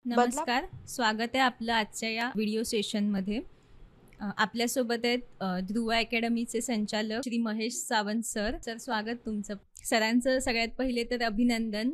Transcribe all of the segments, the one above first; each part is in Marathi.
नमस्कार, स्वागत आहे आपलं आजच्या या व्हिडिओ सेशनमध्ये. आपल्यासोबत आहेत ध्रुवा अकॅडमीचे संचालक श्री महेश सावंत सर. स्वागत तुमचं. सरांचं सगळ्यात पहिले तर अभिनंदन.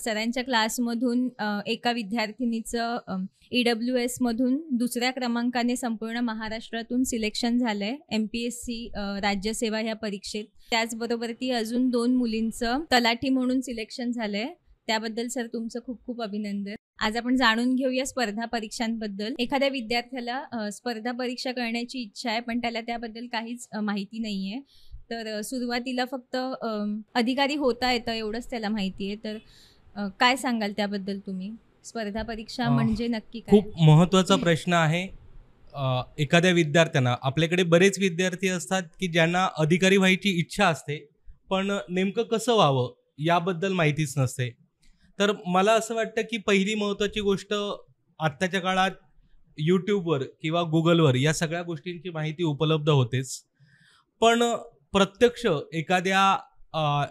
सरांच्या क्लासमधून एका विद्यार्थिनीचं EWS मधून दुसऱ्या क्रमांकाने संपूर्ण महाराष्ट्रातून सिलेक्शन झालंय MPSC राज्यसेवा ह्या परीक्षेत. त्याचबरोबर ती अजून 2 मुलींचं तलाठी म्हणून सिलेक्शन झालंय. त्याबद्दल सर तुमचं खूप खूप अभिनंदन. आज आपण जाणून घेऊया स्पर्धा परीक्षांबद्दल. एखाद्या विद्यार्थ्याला स्पर्धा परीक्षा करण्याची इच्छा आहे पण त्याला त्याबद्दल काहीच माहिती नाहीये. तर सुरुवातीला फक्त अधिकारी होता येतं एवढंच त्याला माहिती आहे. तर काय सांगाल त्याबद्दल तुम्ही? स्पर्धा परीक्षा म्हणजे नक्की काय? खूप महत्त्वाचा प्रश्न आहे. एखाद्या विद्यार्थ्यांना, आपल्याकडे बरेच विद्यार्थी असतात की ज्यांना अधिकारी व्हायची इच्छा असते पण नेमकं कसं व्हावं याबद्दल माहितीच नसते. तर मला असं वाटतं की पहिली महत्त्वाची गोष्ट, आत्ताच्या काळात यूट्यूबवर किंवा गुगलवर या सगळ्या गोष्टींची माहिती उपलब्ध होतेच. पण प्रत्यक्ष एखाद्या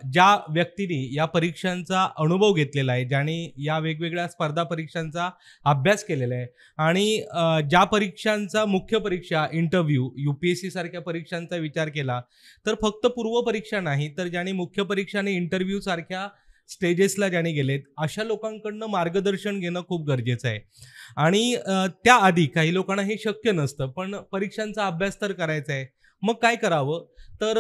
ज्या व्यक्तीने या परीक्षांचा अनुभव घेतलेला आहे, ज्याने या वेगवेगळ्या स्पर्धा परीक्षांचा अभ्यास केलेला आहे आणि ज्या परीक्षांचा मुख्य परीक्षा इंटरव्ह्यू UPSC सारख्या परीक्षांचा विचार केला तर फक्त पूर्व परीक्षा नाही तर ज्याने मुख्य परीक्षा आणि इंटरव्ह्यू सारख्या स्टेजेसला ज्याने गेलेत अशा लोकांकडनं मार्गदर्शन घेणं खूप गरजेचं आहे. आणि त्याआधी काही लोकांना हे शक्य नसतं पण परीक्षांचा अभ्यास तर करायचा आहे. मग काय करावं? तर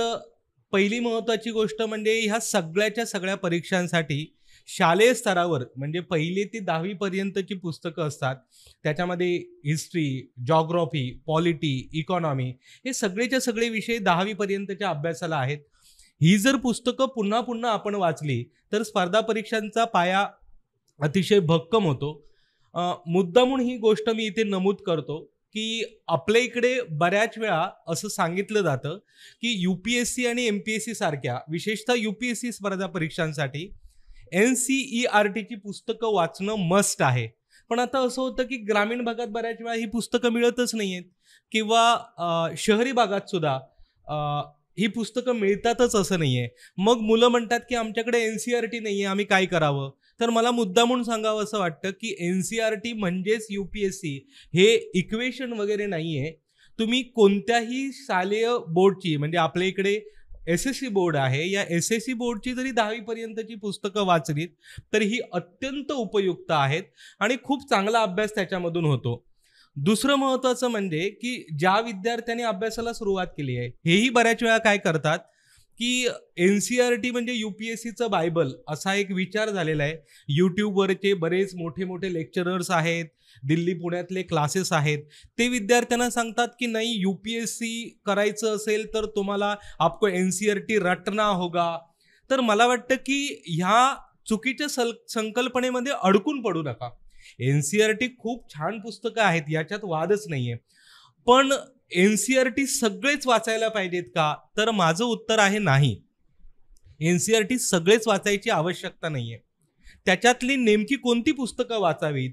पहिली महत्त्वाची गोष्ट म्हणजे ह्या सगळ्या परीक्षांसाठी शालेय स्तरावर म्हणजे 1ली ते 10वी पर्यंतची पुस्तकं असतात. त्याच्यामध्ये हिस्ट्री, जॉग्राफी, पॉलिटी, इकॉनॉमी हे सगळेच्या सगळे विषय 10वी पर्यंतच्या अभ्यासाला आहेत. ही जर पुस्तकं पुन्हा पुन्हा आपण वाचली तर स्पर्धा परीक्षांचा पाया अतिशय भक्कम होतो. मुद्दामून ही गोष्ट मी इथे नमूद करतो की आपल्या इकडे बऱ्याच वेळा असं सांगितलं जातं की UPSC आणि MPSC सारख्या, विशेषतः UPSC स्पर्धा परीक्षांसाठी NCERT ची पुस्तकं वाचणं मस्ट आहे. पण आता असं होतं की ग्रामीण भागात बऱ्याच वेळा ही पुस्तकं मिळतच नाहीयेत किंवा शहरी भागात सुद्धा ही पुस्तकं मिळतातच असं नाहीये. मग मुलं म्हणतात की आमच्याकडे NCERT नाहीये, आम्ही काय करावं? तर मला मुद्दामून सांगावं असं वाटतं की NCERT म्हणजेच UPSC हे इक्वेशन वगैरे नाहीये. तुम्ही कोणत्याही शालेय बोर्डची, म्हणजे आपल्या इकडे SSC बोर्ड आहे, या SSC बोर्डची जरी 10वी पर्यंतची पुस्तकं वाचलीत तर ही अत्यंत उपयुक्त आहेत आणि खूप चांगला अभ्यास त्याच्यामधून होतो. दुसरं महत्त्वाचं म्हणजे की ज्या विद्यार्थ्यांनी अभ्यासाला सुरुवात केली आहे हेही बऱ्याच वेळा काय करतात की NCERT म्हणजे UPSCचं बायबल असा एक विचार झालेला आहे. यूट्यूबवरचे बरेच मोठे मोठे लेक्चरर्स आहेत, दिल्ली पुण्यातले क्लासेस आहेत, ते विद्यार्थ्यांना सांगतात की नाही, UPSC करायचं असेल तर तुम्हाला आपको NCERT रटना होगा. तर मला वाटतं की ह्या चुकीच्या संकल्पनेमध्ये अडकून पडू नका. NCERT खूप छान पुस्तकं आहेत, याच्यात वादच नाहीये. पण NCERT सगळेच वाचायला पाहिजेत का? तर माझं उत्तर आहे नाही. NCERT सगळेच वाचायची आवश्यकता नाहीये. त्याच्यातली नेमकी कोणती पुस्तकं वाचावीत,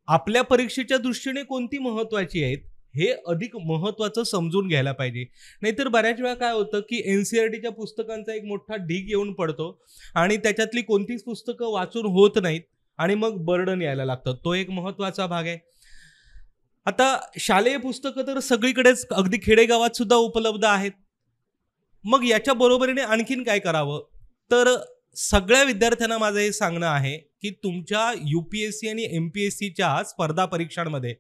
आपल्या परीक्षेच्या दृष्टीने कोणती महत्त्वाची आहेत, हे अधिक महत्त्वाचं समजून घ्यायला पाहिजे. नाहीतर बऱ्याच वेळा काय होतं की NCERTच्या पुस्तकांचा एक मोठा ढीग येऊन पडतो आणि त्याच्यातली कोणतीच पुस्तकं वाचून होत नाहीत आणि मग बर्डन यायला लागतं. तो एक महत्त्वाचा भाग आहे. आता शालेय पुस्तकं तर सगळीकडेच, अगदी खेडेगावात सुद्धा उपलब्ध आहेत. मग याच्या बरोबरीने आणखीन काय करावं? तर सगळ्या विद्यार्थ्यांना माझं हे सांगणं आहे की तुमच्या UPSC आणि MPSCच्या स्पर्धा परीक्षांमध्ये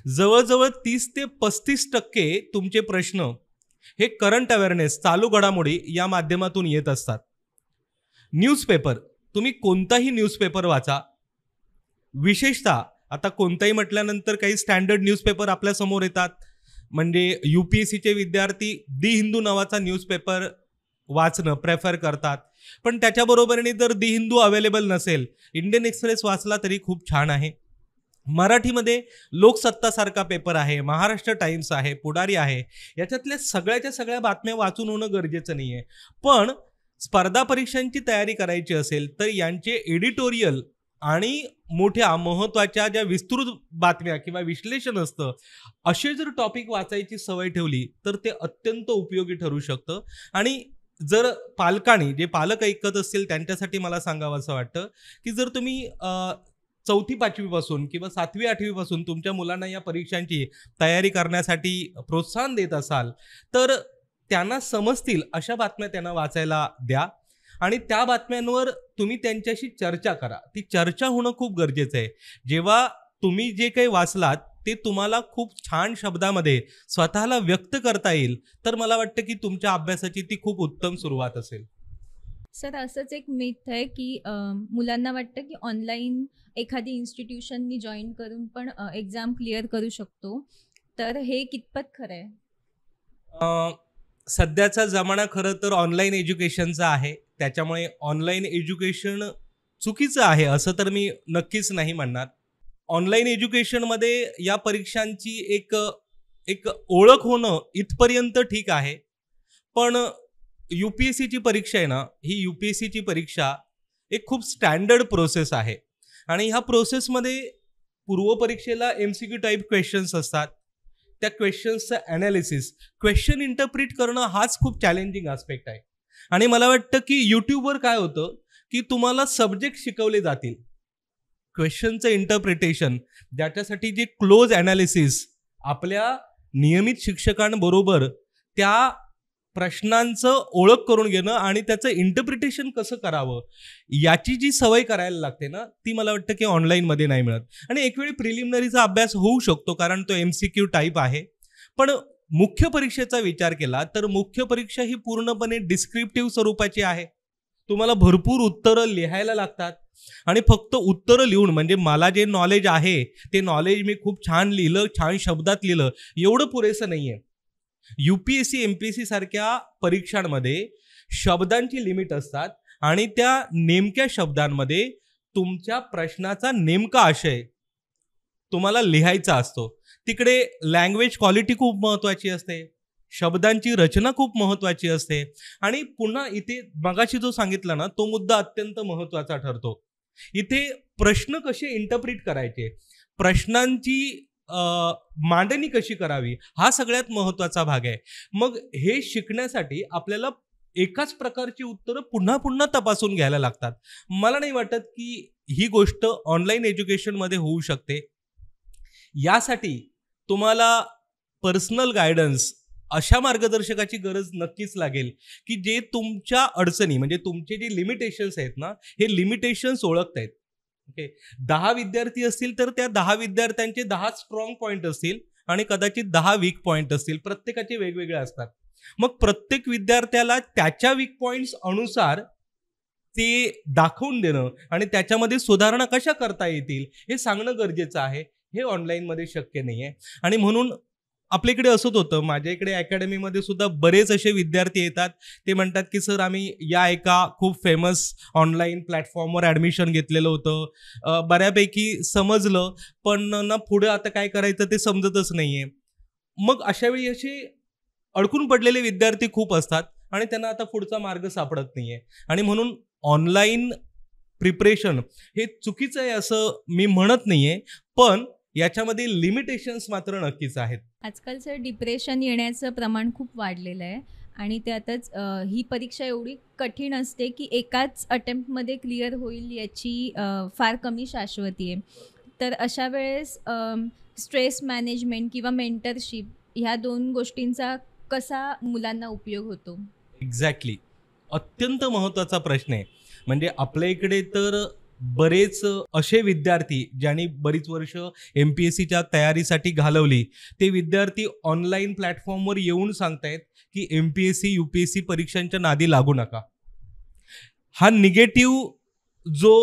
जवळजवळ 30 ते 35% तुमचे प्रश्न हे करंट अवेअरनेस, चालू घडामोडी या माध्यमातून येत असतात. न्यूजपेपर, तुम्ही कोणताही न्यूजपेपर वाचा. विशेषतः आता कोणताही म्हटल्यानंतर काही स्टँडर्ड न्यूजपेपर आपल्या समोर येतात. म्हणजे UPSCचे विद्यार्थी दी हिंदू नावाचा न्यूजपेपर वाचणं प्रेफर करतात. पण त्याच्याबरोबरीने जर दी हिंदू अवेलेबल नसेल, इंडियन एक्सप्रेस वाचला तरी खूप छान आहे. मराठीमध्ये लोकसत्ता सारखा पेपर आहे, महाराष्ट्र टाइम्स आहे, पुढारी आहे. याच्यातल्या सगळ्याच्या सगळ्या बातम्या वाचून होणं गरजेचं नाहीये. पण स्पर्धा परीक्षांची तयारी करायची असेल तर यांचे एडिटोरियल आणि मोठ्या महत्त्वाच्या ज्या विस्तृत बातम्या किंवा विश्लेषण असतं, असे जर टॉपिक वाचायची सवय ठेवली तर ते अत्यंत उपयोगी ठरू शकतं. आणि जर पालकांनी, जे पालक ऐकत असतील त्यांच्यासाठी मला सांगावं असं वाटतं की जर तुम्ही 4थी 5वी पासून किंवा 7वी 8वी पासून तुमच्या मुलांना या परीक्षांची तयारी करण्यासाठी प्रोत्साहन देत असाल तर त्यांना समजतील अशा बातम्या त्यांना वाचायला द्या आणि त्या बातम्यांवर तुम्ही त्यांच्याशी चर्चा करा. ती चर्चा होणं खूप गरजेचं आहे. जेव्हा तुम्ही जे काही वाचलात ते तुम्हाला खूप छान शब्दामध्ये स्वतःला व्यक्त करता येईल तर मला वाटतं की तुमच्या अभ्यासाची ती खूप उत्तम सुरुवात असेल. सर, असंच एक मिथ आहे की मुलांना वाटतं की ऑनलाईन एखादी इन्स्टिट्यूशननी जॉईन करून पण एक्झाम क्लिअर करू शकतो. तर हे कितपत खरं आहे? सध्याचा जमाना खरं तर ऑनलाईन एज्युकेशनचा आहे. त्याच्यामुळे ऑनलाईन एज्युकेशन चुकीचं आहे असं तर मी नक्कीच नाही म्हणणार. ऑनलाईन एज्युकेशनमध्ये या परीक्षांची एक एक ओळख होणं इथपर्यंत ठीक आहे. पण UPSCची परीक्षा आहे ना, ही UPSCची परीक्षा एक खूप स्टँडर्ड प्रोसेस आहे आणि ह्या प्रोसेसमध्ये पूर्वपरीक्षेला MCQ टाईप क्वेश्चन्स असतात. त्या क्वेश्चन्सचं ॲनालिसिस, क्वेश्चन इंटरप्रिट करणं हाच खूप चॅलेंजिंग आस्पेक्ट आहे. आणि मला वाटतं की यूट्यूबवर काय होतं की तुम्हाला सब्जेक्ट शिकवले जातील, क्वेश्चनचं इंटरप्रिटेशन, ज्याच्यासाठी जे क्लोज ॲनालिसिस आपल्या नियमित शिक्षकांबरोबर त्या प्रश्नांचं ओळख करून घेणं आणि त्याचं इंटरप्रिटेशन कसं करावं याची जी सवय करायला लागते ना, ती मला वाटतं की ऑनलाईनमध्ये नाही मिळत. आणि एक वेळी प्रिलिमिनरीचा अभ्यास होऊ शकतो कारण तो MCQ टाईप आहे. पण मुख्य परीक्षेचा विचार केला तर मुख्य परीक्षा ही पूर्णपणे डिस्क्रिप्टिव्ह स्वरूपाची आहे. तुम्हाला भरपूर उत्तरं लिहायला लागतात आणि फक्त उत्तरं लिहून, म्हणजे मला जे नॉलेज आहे ते नॉलेज मी खूप छान लिहिलं, छान शब्दात लिहिलं, एवढं पुरेसं नाही आहे. UPSC MPSC सारख्या परीक्षांमध्ये शब्दांची लिमिट असतात आणि त्या नेमक्या शब्दांमध्ये तुमच्या प्रश्नाचा नेमका आशय तुम्हाला लिहायचा असतो. तिकडे लँग्वेज क्वालिटी खूप महत्त्वाची असते, शब्दांची रचना खूप महत्त्वाची असते. आणि पुन्हा इथे मगाशी जो सांगितला ना तो मुद्दा अत्यंत महत्त्वाचा ठरतो. इथे प्रश्न कसे इंटरप्रिट करायचे, प्रश्नांची मांडणी कशी करावी, हा सगळ्यात महत्त्वाचा भाग आहे. मग हे शिकण्यासाठी आपल्याला एकाच प्रकारची उत्तरं पुन्हा पुन्हा तपासून घ्यायला लागतात. मला नाही वाटत की ही गोष्ट ऑनलाईन एज्युकेशनमध्ये होऊ शकते. यासाठी तुम्हाला पर्सनल गायडन्स, अशा मार्गदर्शकाची गरज नक्कीच लागेल की जे तुमच्या अडचणी, म्हणजे तुमचे जे लिमिटेशन्स आहेत ना, हे लिमिटेशन्स ओळखतायत. ओके, 10 विद्यार्थी असतील तर त्या 10 विद्यार्थ्यांचे 10 स्ट्रॉंग पॉईंट असतील आणि कदाचित 10 वीक पॉईंट असतील. प्रत्येकाचे वेगवेगळे असतात. मग प्रत्येक विद्यार्थ्याला त्याच्या वीक पॉईंट्स अनुसार ते दाखवून देणं आणि त्याच्यामध्ये सुधारणा कशा करता येतील हे सांगणं गरजेचं आहे. हे ऑनलाईनमध्ये शक्य नाही आहे. आणि म्हणून आपल्याकडे असंच होतं, माझ्या इकडे अकॅडमीमध्ये सुद्धा बरेच असे विद्यार्थी येतात, ते म्हणतात की सर आम्ही या एका खूप फेमस ऑनलाईन प्लॅटफॉर्मवर ॲडमिशन घेतलेलं होतं, बऱ्यापैकी समजलं, पण ना पुढे आता काय करायचं ते समजतच नाही आहे. मग अशावेळी असे अडकून पडलेले विद्यार्थी खूप असतात आणि त्यांना आता पुढचा मार्ग सापडत नाही आहे. आणि म्हणून ऑनलाईन प्रिपरेशन हे चुकीचं आहे असं मी म्हणत नाही आहे, पण याच्यामध्ये लिमिटेशन्स मात्र नक्कीच आहेत. आजकालचं डिप्रेशन येण्याचं प्रमाण खूप वाढलेलं आहे आणि त्यातच ही परीक्षा एवढी कठीण असते की एकाच अटेम्प्टमध्ये क्लिअर होईल याची फार कमी शाश्वती आहे. तर अशा वेळेस स्ट्रेस मॅनेजमेंट किंवा मेंटरशिप ह्या 2 गोष्टींचा कसा मुलांना उपयोग होतो? एक्झॅक्टली, अत्यंत महत्त्वाचा प्रश्न आहे. म्हणजे आपल्या इकडे तर बरेच असे विद्यार्थी ज्यांनी बरीच वर्ष MPSCच्या तयारीसाठी घालवली, ते विद्यार्थी ऑनलाईन प्लॅटफॉर्मवर येऊन सांगतायत की MPSC UPSC परीक्षांच्या नादी लागू नका. हा निगेटिव्ह जो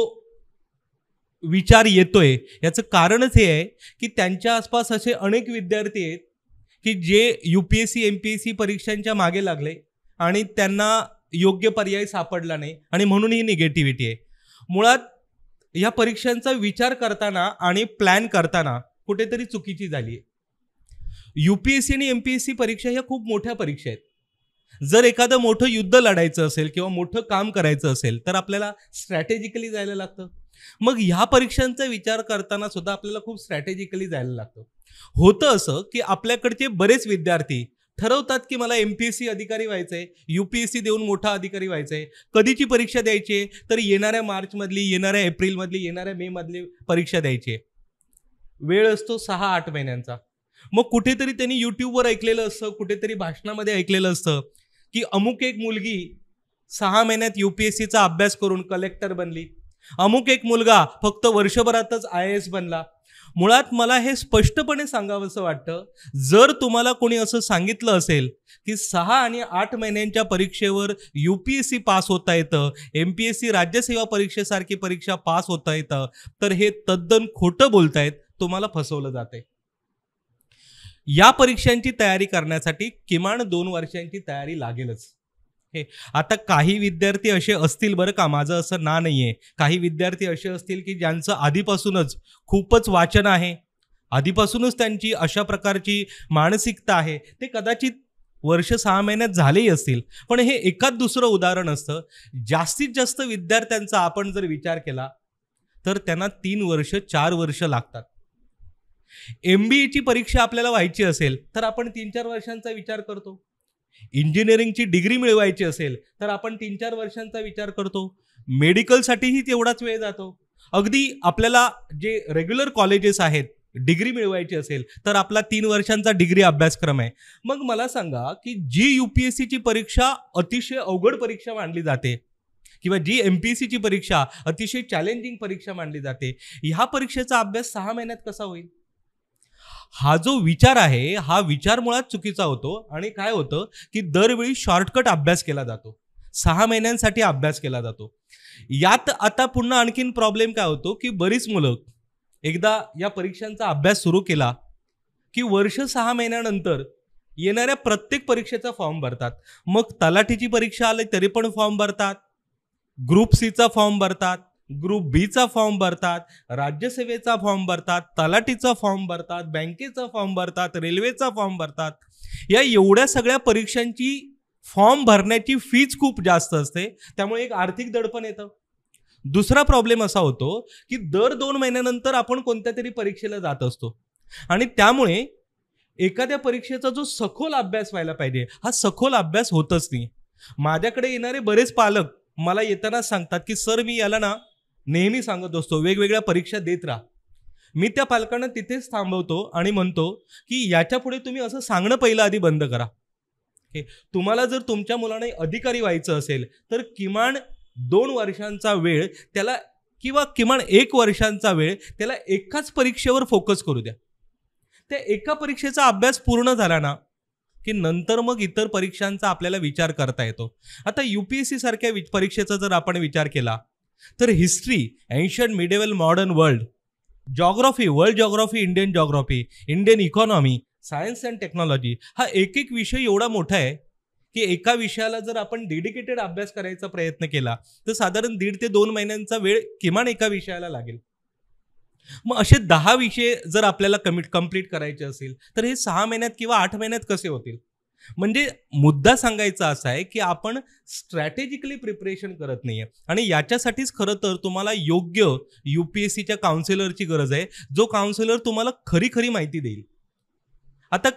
विचार येतोय याचं कारणच हे आहे की त्यांच्या आसपास असे अनेक विद्यार्थी आहेत की जे UPSC MPSC परीक्षांच्या मागे लागले आणि त्यांना योग्य पर्याय सापडला नाही आणि म्हणून ही निगेटिव्हिटी आहे. मुळात या परीक्षांचा विचार करताना आणि प्लॅन करताना कुठेतरी चुकीची झाली आहे. UPSC आणि MPSC परीक्षा ह्या खूप मोठ्या परीक्षा आहेत. जर एखादं मोठं युद्ध लढायचं असेल किंवा मोठं काम करायचं असेल तर आपल्याला स्ट्रॅटेजिकली जायला लागतं. मग ह्या परीक्षांचा विचार करताना सुद्धा आपल्याला खूप स्ट्रॅटेजिकली जायला लागतं. होतं असं की आपल्याकडचे बरेच विद्यार्थी ठरवतात की मला MPSC अधिकारी व्हायचंय, UPSC देऊन मोठा अधिकारी व्हायचंय. कधीची परीक्षा द्यायची आहे, तर येणाऱ्या मार्चमधली, येणाऱ्या एप्रिलमधली, येणाऱ्या मेमधली परीक्षा द्यायची आहे. वेळ असतो 6-8 महिन्यांचा. मग कुठेतरी त्यांनी यूट्यूबवर ऐकलेलं असतं, कुठेतरी भाषणामध्ये ऐकलेलं असतं की अमुक एक मुलगी 6 महिन्यात UPSCचा अभ्यास करून कलेक्टर बनली, अमुक एक मुलगा फक्त वर्षभरातच IAS बनला. मुळात मला हे स्पष्टपणे सांगावंसं वाटतं, जर तुम्हाला कोणी असं सांगितलं असेल की 6 आणि 8 महिन्यांच्या परीक्षेवर UPSC पास होता येतं, MPSC राज्यसेवा परीक्षेसारखी परीक्षा पास होता येतं, तर हे तद्दन खोटं बोलतायत, तुम्हाला फसवलं जातंय. या परीक्षांची तयारी करण्यासाठी किमान 2 वर्षांची तयारी लागेलच. हे आता काही विद्यार्थी असे असतील, बरं का, माझं असं ना नाहीये, काही विद्यार्थी असे असतील की ज्यांचं आधीपासूनच खूपच वाचन आहे, आधीपासूनच त्यांची अशा प्रकारची मानसिकता आहे, ते कदाचित वर्ष 6 महिन्यात झालेही असतील. पण हे एकाच दुसरं उदाहरण असतं. जास्तीत जास्त विद्यार्थ्यांचा आपण जर विचार केला तर त्यांना 3 वर्ष 4 वर्ष लागतात. MBA ची परीक्षा आपल्याला व्हायची असेल तर आपण 3-4 वर्षांचा विचार करतो. इंजिनिअरिंगची डिग्री मिळवायची असेल तर आपण 3-4 वर्षांचा विचार करतो. मेडिकलसाठीही तेवढाच वेळ जातो. अगदी आपल्याला जे रेग्युलर कॉलेजेस आहेत, डिग्री मिळवायची असेल तर आपला 3 वर्षांचा डिग्री अभ्यासक्रम आहे. मग मला सांगा की जी UPSC ची परीक्षा अतिशय अवघड परीक्षा मानली जाते किंवा जी MPSC ची परीक्षा अतिशय चॅलेंजिंग परीक्षा मानली जाते, ह्या परीक्षेचा अभ्यास 6 महिन्यात कसा होईल? हा जो विचार आहे, हा विचार मुळात चुकीचा होतो. आणि काय होतं की दरवेळी शॉर्टकट अभ्यास केला जातो, 6 महिन्यांसाठी अभ्यास केला जातो. यात आता पुन्हा आणखीन प्रॉब्लेम काय होतो की बरीच मुलं एकदा या परीक्षांचा अभ्यास सुरू केला की वर्ष 6 महिन्यानंतर येणाऱ्या प्रत्येक परीक्षेचा फॉर्म भरतात. मग तलाठीची परीक्षा आली तरी पण फॉर्म भरतात, ग्रुप C चा फॉर्म भरतात, ग्रुप B चा फॉर्म भरतात, राज्यसेवेचा फॉर्म भरतात, तलाठीचा फॉर्म भरतात, बँकेचा फॉर्म भरतात, रेल्वेचा फॉर्म भरतात. या एवढ्या सगळ्या परीक्षांची फॉर्म भरण्याची फीज खूप जास्त असते, त्यामुळे एक आर्थिक दडपण येतं. दुसरा प्रॉब्लेम असा होतो की दर 2 महिन्यानंतर आपण कोणत्या तरी परीक्षेला जात असतो आणि त्यामुळे एखाद्या परीक्षेचा जो सखोल अभ्यास व्हायला पाहिजे, हा सखोल अभ्यास होतच नाही. माझ्याकडे येणारे बरेच पालक मला येताना सांगतात की सर, मी याला ना नेहमी सांगत असतो वेगवेगळ्या परीक्षा देत राहा. मी त्या पालकांना तिथेच थांबवतो आणि म्हणतो की याच्या पुढे तुम्ही असं सांगणं पहिलं आधी बंद करा. तुम्हाला जर तुमच्या मुलाने अधिकारी व्हायचं असेल तर किमान 2 वर्षांचा वेळ त्याला किंवा किमान 1 वर्षांचा वेळ त्याला एकाच परीक्षेवर फोकस करू द्या. त्या एका परीक्षेचा अभ्यास पूर्ण झाला ना की नंतर मग इतर परीक्षांचा आपल्याला विचार करता येतो. आता UPSC सारख्या परीक्षेचा जर आपण विचार केला तर history, ancient, medieval, modern world, geography, world geography, Indian geography, Indian economy, science and technology, हा एक एक विषय एवढा मोठा आहे की एका विषयाला जर आपण डेडिकेटेड अभ्यास करायचा प्रयत्न केला तर साधारण 1.5 ते 2 महिन्यांचा वेळ किमान एका विषयाला लागेल. मग असे 10 विषय जर आपल्याला कंप्लीट करायचे असेल तर हे 6 महिन्यात किंवा 8 महिन्यात कसे होतील? म्हणजे मुद्दा सांगायचा असा आहे की आपण स्ट्रॅटेजिकली प्रिपरेशन करत नाहीये आणि याच्यासाठीच खरं तर तुम्हाला योग्य UPSCच्या काउन्सिलरची गरज आहे, जो काउन्सिलर तुम्हाला खरी खरी माहिती देईल. आता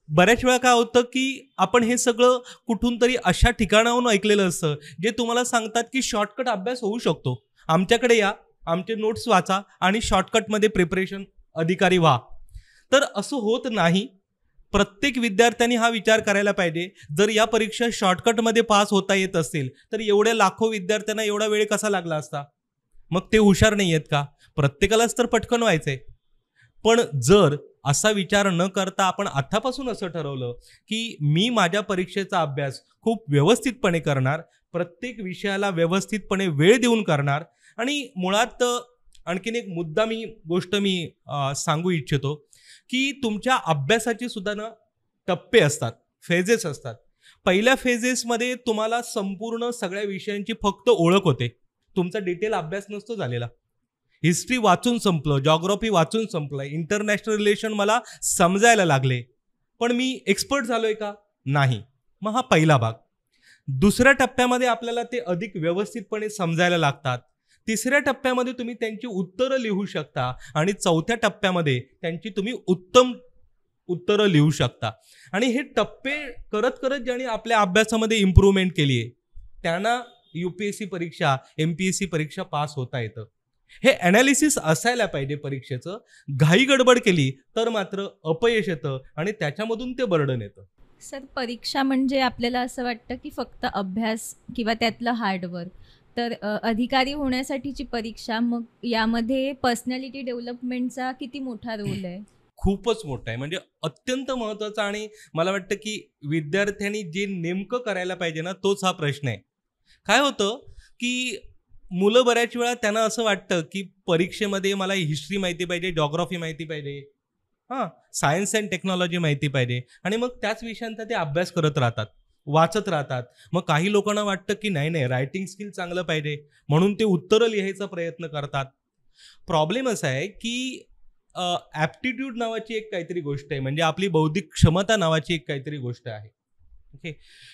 बऱ्याच वेळा काय होतं की आपण हे सगळं कुठून तरी अशा ठिकाणाहून ऐकलेलं असतं जे तुम्हाला सांगतात की शॉर्टकट अभ्यास होऊ शकतो, आमच्याकडे या, आमचे नोट्स वाचा आणि शॉर्टकटमध्ये प्रिपरेशन अधिकारी व्हा. तर असं होत नाही. प्रत्येक विद्यार्थ्यांनी हा विचार करायला पाहिजे, जर या परीक्षा शॉर्टकटमध्ये पास होता येत असतील तर एवढ्या लाखो विद्यार्थ्यांना एवढा वेळ कसा लागला असता? मग ते हुशार नाही आहेत का? प्रत्येकालाच तर पटकन व्हायचंय. पण जर असा विचार न करता आपण आतापासून असं ठरवलं की मी माझ्या परीक्षेचा अभ्यास खूप व्यवस्थितपणे करणार, प्रत्येक विषयाला व्यवस्थितपणे वेळ देऊन करणार. आणि मुळात आणखीन एक गोष्ट मी सांगू इच्छितो की तुमच्या अभ्यासाचे सुद्धा ना टप्पे असतात, फेजेस असतात. पहिल्या फेजेसमध्ये तुम्हाला संपूर्ण सगळ्या विषयांची फक्त ओळख होते, तुमचा डिटेल अभ्यास नसतो झालेला. हिस्ट्री वाचून संपलं, जॉग्राफी वाचून संपलं, इंटरनॅशनल रिलेशन मला समजायला लागले, पण मी एक्सपर्ट झालोय का? नाही. मग हा पहिला भाग. दुसऱ्या टप्प्यामध्ये आपल्याला ते अधिक व्यवस्थितपणे समजायला लागतात. तिसऱ्या टप्प्यामध्ये तुम्ही त्यांची उत्तरं लिहू शकता आणि चौथ्या टप्प्यामध्ये त्यांची तुम्ही उत्तम उत्तरं लिहू शकता. आणि हे टप्पे करत करत ज्यांनी आपल्या अभ्यासामध्ये इम्प्रूव्हमेंट केली आहे त्यांना UPSC परीक्षा MPSC परीक्षा पास होता येतं. हे ॲनालिसिस असायला पाहिजे परीक्षेचं. घाई गडबड केली तर मात्र अपयश येतं आणि त्याच्यामधून ते बर्डन येतं. सर, परीक्षा म्हणजे आपल्याला असं वाटतं की फक्त अभ्यास किंवा त्यातलं हार्डवर्क. तर अधिकारी होण्यासाठीची परीक्षा, मग यामध्ये पर्सनॅलिटी डेव्हलपमेंटचा किती मोठा रोल आहे? खूपच मोठा आहे, म्हणजे अत्यंत महत्त्वाचा. आणि मला वाटतं की विद्यार्थ्यांनी जे नेमकं करायला पाहिजे ना तोच हा प्रश्न आहे. काय होतं की मुलं बऱ्याच वेळा त्यांना असं वाटतं की परीक्षेमध्ये मला हिस्ट्री माहिती पाहिजे, जॉग्राफी माहिती पाहिजे, हां, सायन्स अँड टेक्नॉलॉजी माहिती पाहिजे, आणि मग त्याच विषयांचा ते अभ्यास करत राहतात, वाचत राहतात. मग काही लोकांना वाटतं की नाही नाही, रायटिंग स्किल चांगलं पाहिजे म्हणून ते उत्तरं लिहायचा प्रयत्न करतात. प्रॉब्लेम असा आहे की ॲप्टिट्यूड नावाची एक काहीतरी गोष्ट आहे, म्हणजे आपली बौद्धिक क्षमता नावाची एक काहीतरी गोष्ट आहे. ओके,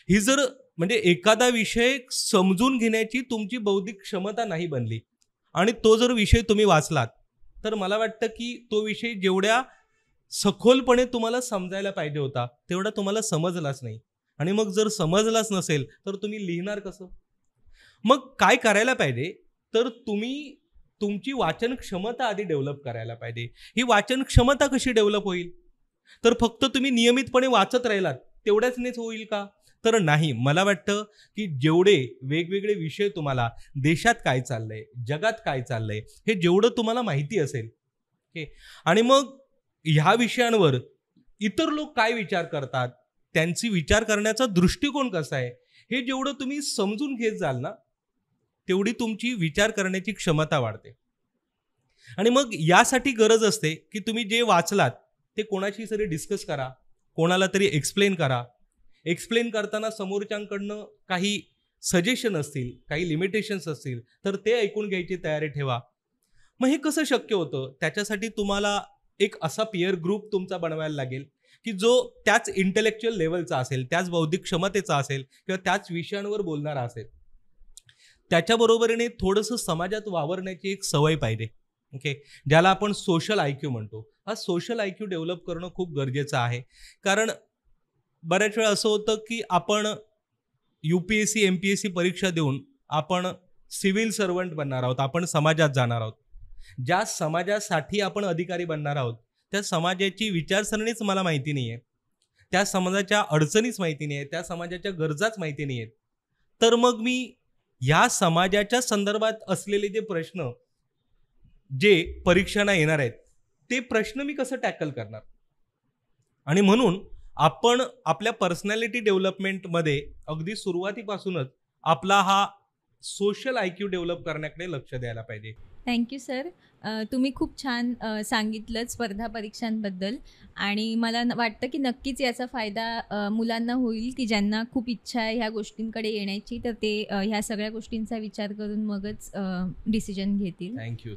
ही जर म्हणजे एखादा विषय समजून घेण्याची तुमची बौद्धिक क्षमता नाही बनली आणि तो जर विषय तुम्ही वाचलात तर मला वाटतं की तो विषय जेवढ्या सखोलपणे तुम्हाला समजायला पाहिजे होता तेवढा तुम्हाला समजलाच नाही. आणि मग जर समजलाच नसेल तर तुम्ही लिहिणार कसं? मग काय करायला पाहिजे, तर तुम्ही तुमची वाचन क्षमता आधी डेव्हलप करायला पाहिजे. ही वाचन क्षमता कशी डेव्हलप होईल? तर फक्त तुम्ही नियमितपणे वाचत राहिलात तेवढ्याचनेच होईल का? तर नाही. मला वाटतं की जेवढे वेगवेगळे विषय तुम्हाला, देशात काय चाललंय, जगात काय चाललंय, हे जेवढं तुम्हाला माहिती असेल, ओके, आणि मग ह्या विषयांवर इतर लोक काय विचार करतात, त्यांची विचार करण्याचा दृष्टिकोन कसा आहे, हे जेवढं तुम्ही समजून घेत जाल ना तेवढी तुमची विचार करण्याची क्षमता वाढते. आणि मग यासाठी गरज असते की तुम्ही जे वाचलात ते कोणाशी तरी डिस्कस करा, कोणाला तरी एक्सप्लेन करा. एक्सप्लेन करताना समोरच्यांकडनं काही सजेशन असतील, काही लिमिटेशन्स असतील तर ते ऐकून घ्यायची तयारी ठेवा. मग हे कसं शक्य होतं? त्याच्यासाठी तुम्हाला एक असा पियर ग्रुप तुमचा बनवायला लागेल की जो त्याच इंटेलेक्च्युअल लेवलचा असेल, त्याच बौद्धिक क्षमतेचा असेल किंवा त्याच विषयांवर बोलणारा असेल. त्याच्याबरोबरीने थोडंसं समाजात वावरण्याची एक सवय पाहिजे, ओके, ज्याला आपण सोशल IQ म्हणतो. हा सोशल IQ डेव्हलप करणं खूप गरजेचं आहे. कारण बऱ्याच वेळा असं होतं की आपण UPSC MPSC परीक्षा देऊन आपण सिव्हिल सर्वंट बनणार आहोत, आपण समाजात जाणार आहोत. ज्या समाजासाठी आपण अधिकारी बनणार आहोत त्या समाजाची विचारसरणीच मला माहिती नाही आहे, त्या समाजाच्या अडचणीच माहिती नाही आहे, त्या समाजाच्या गरजाच माहिती नाही आहेत. तर मग मी या समाजाच्या संदर्भात असलेले जे प्रश्न जे परीक्षांना येणार आहेत ते प्रश्न मी कसं टॅकल करणार? आणि म्हणून आपण आपल्या पर्सनॅलिटी डेव्हलपमेंटमध्ये अगदी सुरुवातीपासूनच आपला हा सोशल IQ डेव्हलप करण्याकडे लक्ष द्यायला पाहिजे. Thank you sir. तुम्ही खूप छान सांगितलं स्पर्धा परीक्षांबद्दल, आणि मला वाटतं की नक्कीच याचा फायदा मुलांना होईल की ज्यांना खूप इच्छा आहे ह्या गोष्टींकडे येण्याची, तर ते ह्या सगळ्या गोष्टींचा विचार करून मगच डिसिजन घेतील. थँक्यू.